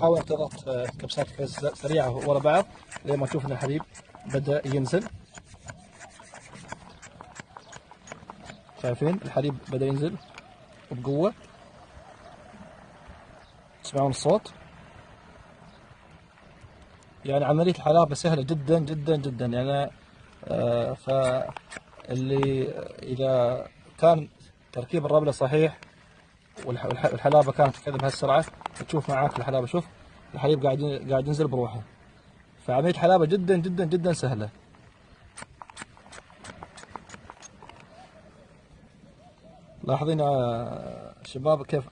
حاول تضغط كبسات سريعة ورا بعض لين ما تشوف ان الحليب بدأ ينزل. شايفين الحليب بدأ ينزل بقوة، تسمعون الصوت؟ يعني عملية الحلابة سهلة جدا جدا جدا يعني. فاللي إذا كان تركيب الربلة صحيح والحلابة كانت كذا بهالسرعة، تشوف معاك الحلابة، شوف الحليب قاعد ينزل بروحه. فعملية الحلابة جدا جدا جدا سهلة. لاحظين يا شباب كيف